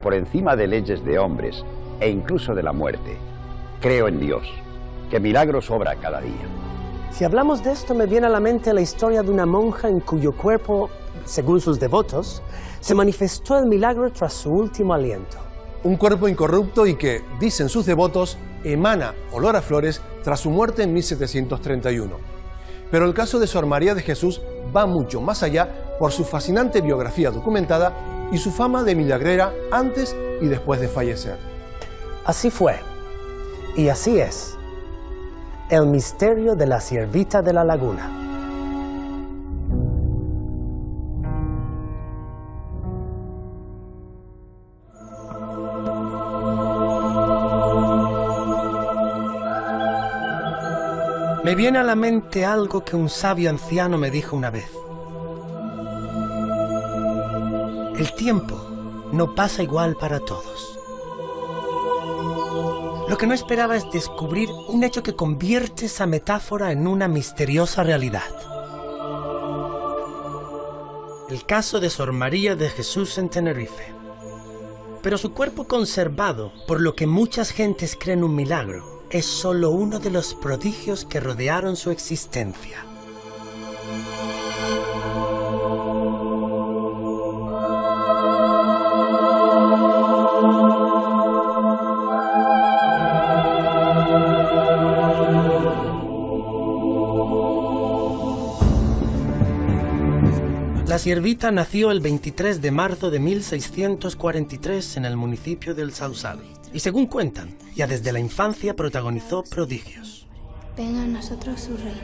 por encima de leyes de hombres e incluso de la muerte. Creo en Dios, que milagros obra cada día. Si hablamos de esto, me viene a la mente la historia de una monja en cuyo cuerpo, según sus devotos, se manifestó el milagro tras su último aliento. Un cuerpo incorrupto y que, dicen sus devotos, emana olor a flores tras su muerte en 1731. Pero el caso de Sor María de Jesús va mucho más allá por su fascinante biografía documentada y su fama de milagrera antes y después de fallecer. Así fue, y así es, el misterio de la Siervita de la Laguna. Me viene a la mente algo que un sabio anciano me dijo una vez. El tiempo no pasa igual para todos. Lo que no esperaba es descubrir un hecho que convierte esa metáfora en una misteriosa realidad. El caso de Sor María de Jesús en Tenerife. Pero su cuerpo conservado, por lo que muchas gentes creen un milagro, es solo uno de los prodigios que rodearon su existencia. La Siervita nació el 23 de marzo de 1643 en el municipio del Sausal. Y según cuentan, ya desde la infancia protagonizó prodigios. Venga a nosotros su reino,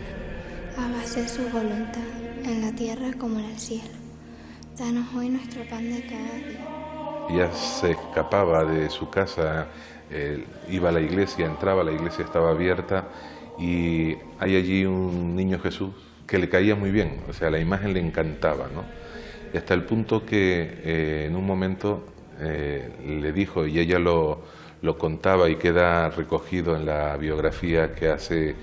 hágase su voluntad, en la tierra como en el cielo. Danos hoy nuestro pan de cada día. Ella se escapaba de su casa, iba a la iglesia, entraba, la iglesia estaba abierta y hay allí un niño Jesús que le caía muy bien, o sea, la imagen le encantaba, ¿no? Y hasta el punto que en un momento le dijo, y ella lo contaba y queda recogido en la biografía que hace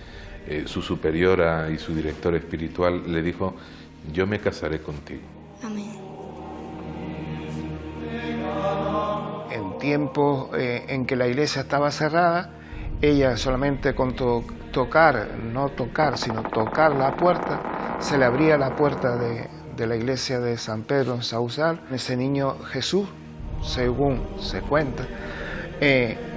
su superiora y su director espiritual, le dijo, yo me casaré contigo. Amén. En tiempos en que la iglesia estaba cerrada, ella solamente con tocar la puerta, se le abría la puerta de la iglesia de San Pedro en Sausal. Ese niño Jesús, según se cuenta,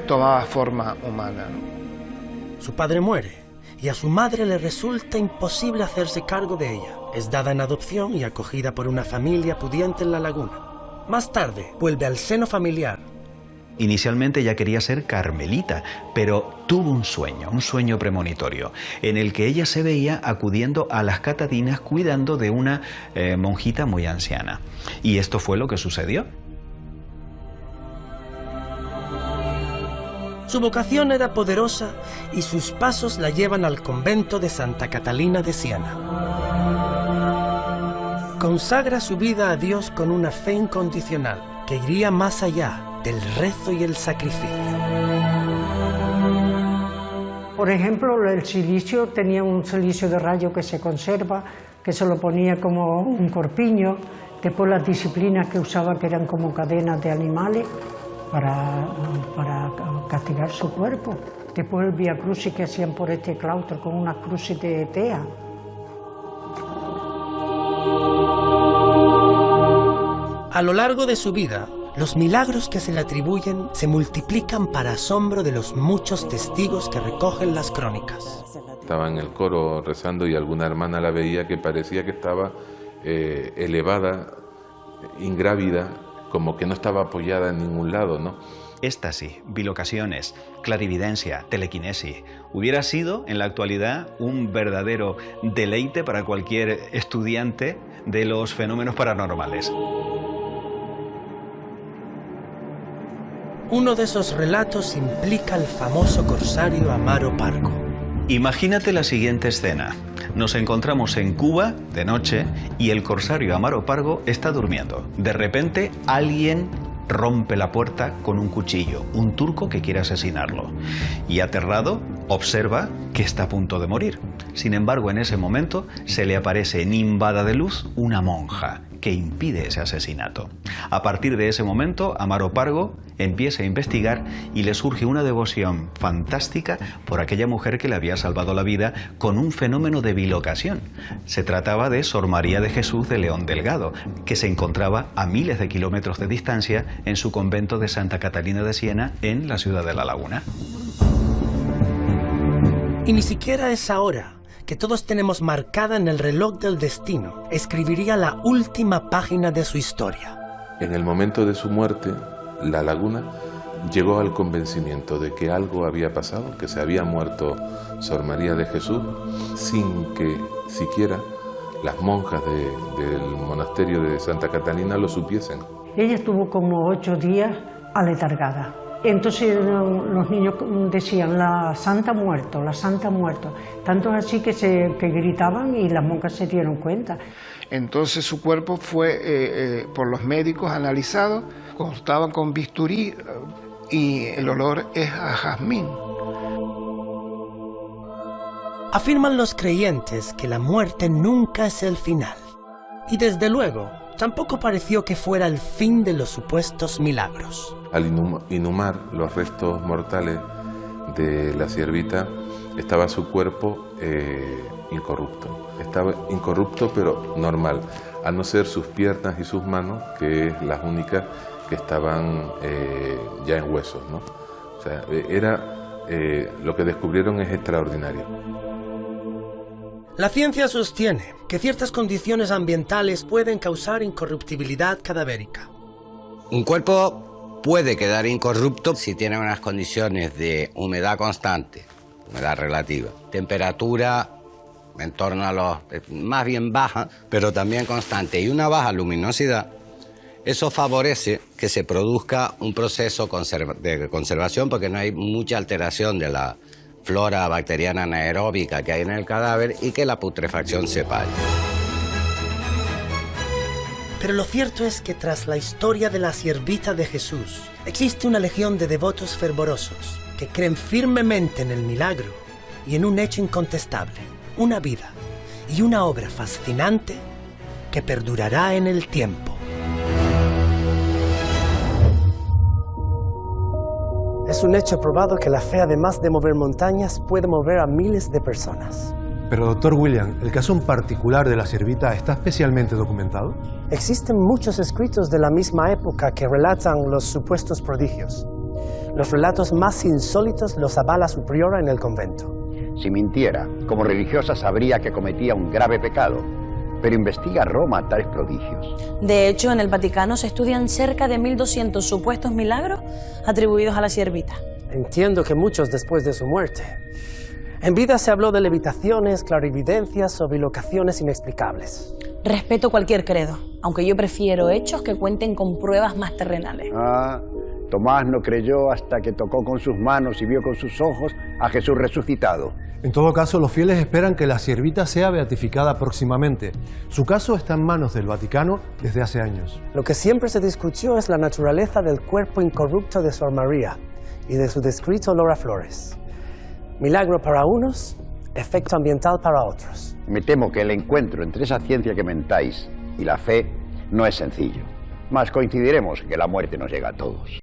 tomaba forma humana, ¿no? Su padre muere y a su madre le resulta imposible hacerse cargo de ella. Es dada en adopción y acogida por una familia pudiente en la laguna. Más tarde vuelve al seno familiar. Inicialmente ella quería ser carmelita, pero tuvo un sueño premonitorio, en el que ella se veía acudiendo a las catadinas cuidando de una monjita muy anciana. Y esto fue lo que sucedió. Su vocación era poderosa y sus pasos la llevan al convento de Santa Catalina de Siena. Consagra su vida a Dios con una fe incondicional que iría más allá del rezo y el sacrificio. Por ejemplo, el silicio tenía un silicio de rayo que se conserva, que se lo ponía como un corpiño. Después las disciplinas que usaba, que eran como cadenas de animales, para castigar su cuerpo. Después el Vía Crucis que hacían por este claustro con unas cruces de tea. A lo largo de su vida, los milagros que se le atribuyen se multiplican para asombro de los muchos testigos que recogen las crónicas. Estaba en el coro rezando y alguna hermana la veía que parecía que estaba elevada, ingrávida, como que no estaba apoyada en ningún lado, ¿no? Éxtasis, bilocaciones, clarividencia, telequinesis. Hubiera sido, en la actualidad, un verdadero deleite para cualquier estudiante de los fenómenos paranormales. Uno de esos relatos implica al famoso corsario Amaro Pargo. Imagínate la siguiente escena. Nos encontramos en Cuba de noche y el corsario Amaro Pargo está durmiendo. De repente alguien rompe la puerta con un cuchillo, un turco que quiere asesinarlo. Y aterrado, observa que está a punto de morir. Sin embargo, en ese momento se le aparece nimbada de luz una monja que impide ese asesinato. A partir de ese momento, Amaro Pargo empieza a investigar y le surge una devoción fantástica por aquella mujer que le había salvado la vida con un fenómeno de bilocasión. Se trataba de Sor María de Jesús de León Delgado, que se encontraba a miles de kilómetros de distancia en su convento de Santa Catalina de Siena, en la ciudad de La Laguna. Y ni siquiera esa hora, que todos tenemos marcada en el reloj del destino, escribiría la última página de su historia. En el momento de su muerte, La Laguna llegó al convencimiento de que algo había pasado, que se había muerto Sor María de Jesús, sin que siquiera las monjas del monasterio de Santa Catalina lo supiesen. Ella estuvo como 8 días aletargada. Entonces los niños decían, la santa ha muerto, la santa ha muerto. Tanto así que gritaban y las monjas se dieron cuenta. Entonces su cuerpo fue por los médicos analizado, cortaban con bisturí y el olor es a jazmín. Afirman los creyentes que la muerte nunca es el final. Y desde luego, tampoco pareció que fuera el fin de los supuestos milagros. Al inhumar los restos mortales de la siervita, estaba su cuerpo incorrupto. Estaba incorrupto pero normal, a no ser sus piernas y sus manos, que es las únicas que estaban ya en huesos, ¿no? O sea, lo que descubrieron es extraordinario. La ciencia sostiene que ciertas condiciones ambientales pueden causar incorruptibilidad cadavérica. Un cuerpo puede quedar incorrupto si tiene unas condiciones de humedad constante, humedad relativa, temperatura en torno a los, más bien baja, pero también constante, y una baja luminosidad. Eso favorece que se produzca un proceso de conservación, porque no hay mucha alteración de la flora bacteriana anaeróbica que hay en el cadáver, y que la putrefacción se pare. Pero lo cierto es que tras la historia de la siervita de Jesús, existe una legión de devotos fervorosos que creen firmemente en el milagro y en un hecho incontestable, una vida y una obra fascinante que perdurará en el tiempo. Es un hecho probado que la fe, además de mover montañas, puede mover a miles de personas. Pero, doctor William, ¿el caso en particular de la siervita está especialmente documentado? Existen muchos escritos de la misma época que relatan los supuestos prodigios. Los relatos más insólitos los avala su priora en el convento. Si mintiera, como religiosa sabría que cometía un grave pecado, pero investiga Roma tales prodigios. De hecho, en el Vaticano se estudian cerca de 1200 supuestos milagros atribuidos a la siervita. Entiendo que muchos después de su muerte. En vida se habló de levitaciones, clarividencias o bilocaciones inexplicables. Respeto cualquier credo, aunque yo prefiero hechos que cuenten con pruebas más terrenales. Tomás no creyó hasta que tocó con sus manos y vio con sus ojos a Jesús resucitado. En todo caso, los fieles esperan que la siervita sea beatificada próximamente. Su caso está en manos del Vaticano desde hace años. Lo que siempre se discutió es la naturaleza del cuerpo incorrupto de Sor María y de su descrito olor a flores. Milagro para unos, efecto ambiental para otros. Me temo que el encuentro entre esa ciencia que mentáis y la fe no es sencillo. Mas coincidiremos que la muerte nos llega a todos.